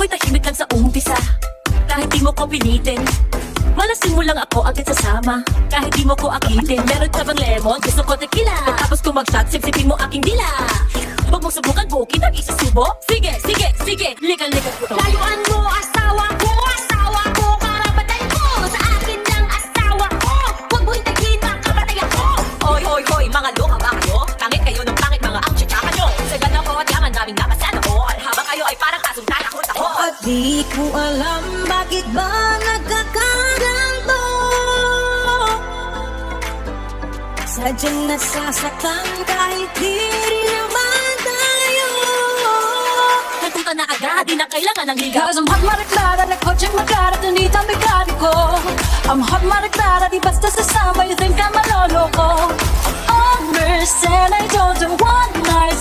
Ako'y tahimik lang sa umpisa, kahit di mo ko pilitin. Malasing mo lang ako agad sasama, kahit di mo ko akitin. Meron ka bang lemon? Gusto ko tequila. Tapos kung mag-shot, sipsipin mo aking dila. Huwag mong subukan, bukid ang isasubo. Sige, sige, sige, ligal-ligal ko to. Layuan mo asawa ko, karapatan ko. Sa akin ng asawa ko, huwag mo hintayin makapatay ako. Hoy, hoy, hoy, mga loka ba kayo? Pangit kayo ng pangit mga ang tsaka nyo. Sa ganda ko at yaman daming napasan ako. Habang kayo ay parang kasuntan ako sa takot. At di ko alam bakit ba nagkakaganto. Sadyang nasasaktan kahit di rin naman tayo. Nagpunta na agad, di na kailangan ng ligaw. Cause I'm hot mariklara, nagkotseng magkarat, nandito ang bigari ko. I'm hot mariklara, di basta sasama, you think I'm maloloko. Understand, I don't want nice.